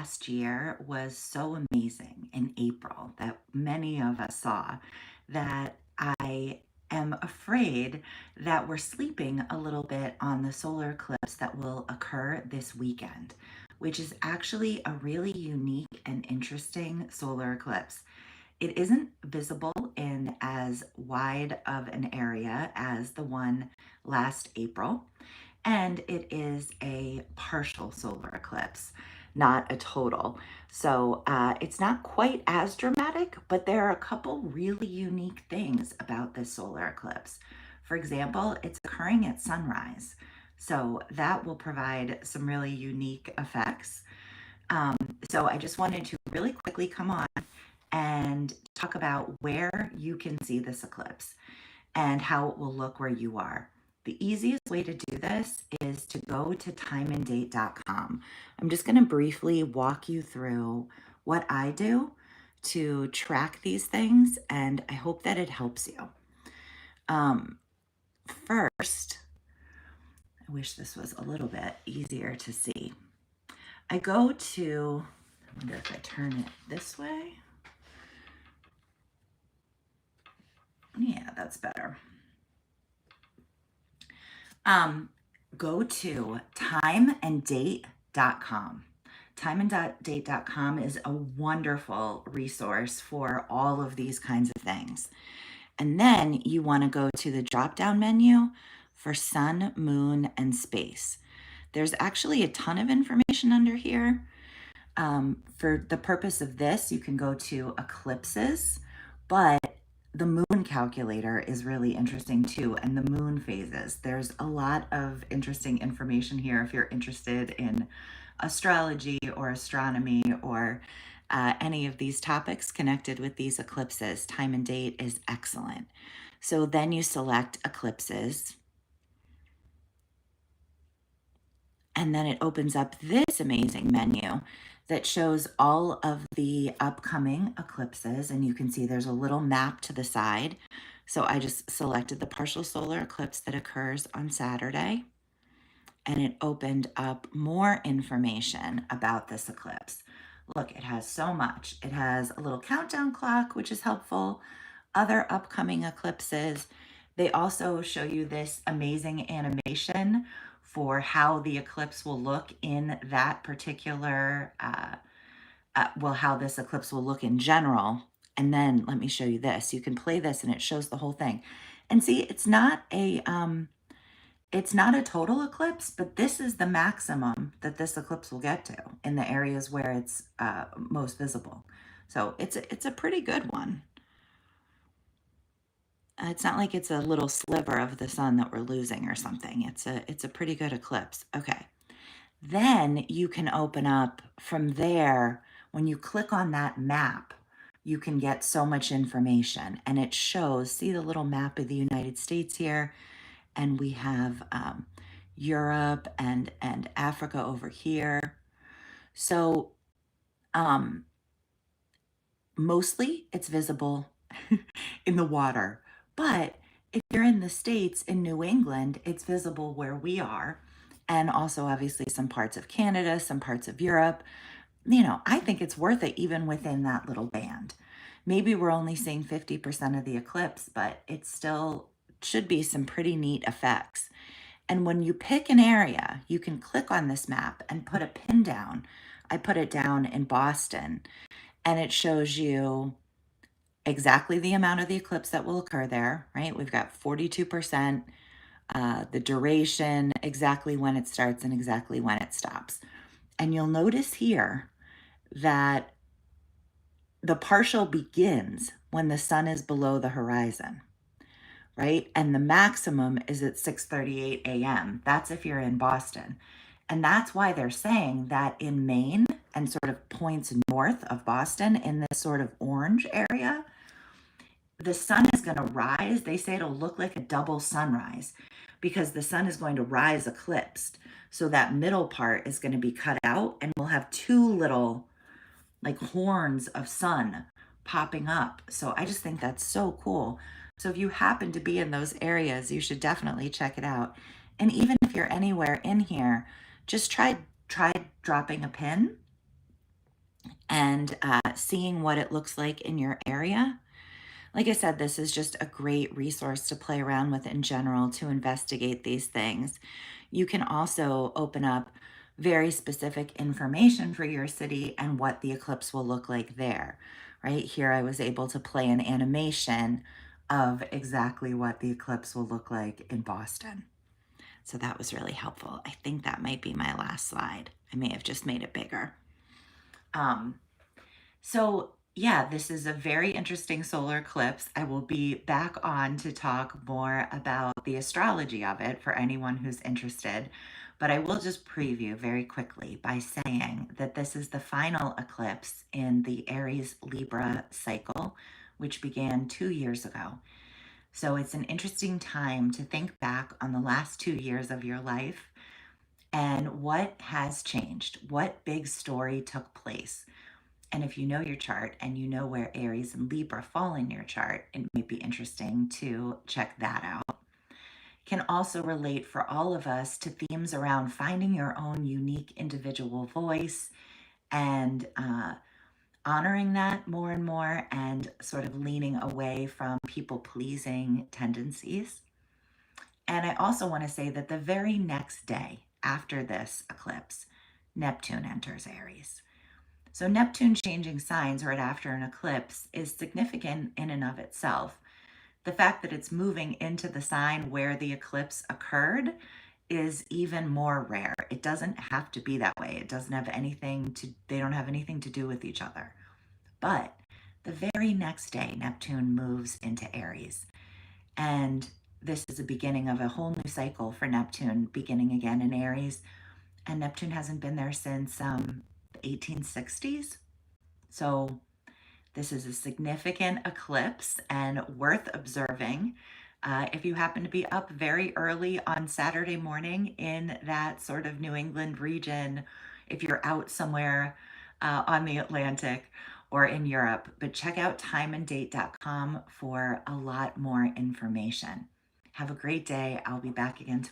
last year was so amazing in April that many of us saw that I am afraid that we're sleeping a little bit on the solar eclipse that will occur this weekend, which is actually a really unique and interesting solar eclipse. It isn't visible in as wide of an area as the one last April, and it is a partial solar eclipse, not a total. So it's not quite as dramatic, but there are a couple really unique things about this solar eclipse. For example, it's occurring at sunrise. So that will provide some really unique effects. So I just wanted to really quickly come on and talk about where you can see this eclipse and how it will look where you are. The easiest way to do this is to go to timeanddate.com. I'm just going to briefly walk you through what I do to track these things, and I hope that it helps you. First, I wish this was a little bit easier to see. I go to, I wonder if I turn it this way. Yeah, that's better. Go to timeanddate.com. Timeanddate.com is a wonderful resource for all of these kinds of things. And then you want to go to the drop-down menu for sun, moon, and space. There's actually a ton of information under here. For the purpose of this, you can go to eclipses, but the moon calculator is really interesting too, and the moon phases. There's a lot of interesting information here if you're interested in astrology or astronomy or any of these topics connected with these eclipses. Time and date is excellent. So then you select eclipses, and then it opens up this amazing menu that shows all of the upcoming eclipses, and you can see there's a little map to the side. So I just selected the partial solar eclipse that occurs on Saturday, and it opened up more information about this eclipse. Look, it has so much. It has a little countdown clock, which is helpful, other upcoming eclipses. They also show you this amazing animation for how the eclipse will look in that particular, how this eclipse will look in general. And then let me show you this. You can play this and it shows the whole thing. And see, it's not a total eclipse, but this is the maximum that this eclipse will get to in the areas where it's most visible. So it's a pretty good one. It's not like it's a little sliver of the sun that we're losing or something. It's a pretty good eclipse. Okay. Then you can open up from there. When you click on that map, you can get so much information, and it shows, see the little map of the United States here, and we have Europe and Africa over here. So mostly it's visible in the water. But if you're in the States, in New England, it's visible where we are. And also, obviously, some parts of Canada, some parts of Europe. I think it's worth it even within that little band. Maybe we're only seeing 50% of the eclipse, but it still should be some pretty neat effects. And when you pick an area, you can click on this map and put a pin down. I put it down in Boston, and it shows you exactly the amount of the eclipse that will occur there, right? We've got 42%, the duration, exactly when it starts and exactly when it stops. And you'll notice here that the partial begins when the sun is below the horizon, right? And the maximum is at 6:38 a.m. That's if you're in Boston. And that's why they're saying that in Maine and sort of points north of Boston in this sort of orange area, the sun is going to rise. They say it'll look like a double sunrise because the sun is going to rise eclipsed. So that middle part is going to be cut out, and we'll have two little like horns of sun popping up. So I just think that's so cool. So if you happen to be in those areas, you should definitely check it out. And even if you're anywhere in here, just try dropping a pin and seeing what it looks like in your area. Like I said, this is just a great resource to play around with in general to investigate these things. You can also open up very specific information for your city and what the eclipse will look like there. Right here, I was able to play an animation of exactly what the eclipse will look like in Boston. So that was really helpful. I think that might be my last slide. I may have just made it bigger. So yeah, this is a very interesting solar eclipse. I will be back on to talk more about the astrology of it for anyone who's interested. But I will just preview very quickly by saying that this is the final eclipse in the Aries Libra cycle, which began 2 years ago. So it's an interesting time to think back on the last 2 years of your life and what has changed, what big story took place. And if you know your chart and you know where Aries and Libra fall in your chart, it might be interesting to check that out. Can also relate for all of us to themes around finding your own unique individual voice and honoring that more and more and sort of leaning away from people pleasing tendencies. And I also want to say that the very next day after this eclipse, Neptune enters Aries. So Neptune changing signs right after an eclipse is significant in and of itself. The fact that it's moving into the sign where the eclipse occurred is even more rare. It doesn't have to be that way. It doesn't have anything to, they don't have anything to do with each other. But the very next day, Neptune moves into Aries. And this is the beginning of a whole new cycle for Neptune, beginning again in Aries. And Neptune hasn't been there since the 1860s. So this is a significant eclipse and worth observing. If you happen to be up very early on Saturday morning in that sort of New England region, if you're out somewhere on the Atlantic or in Europe, but check out timeanddate.com for a lot more information. Have a great day. I'll be back again tomorrow.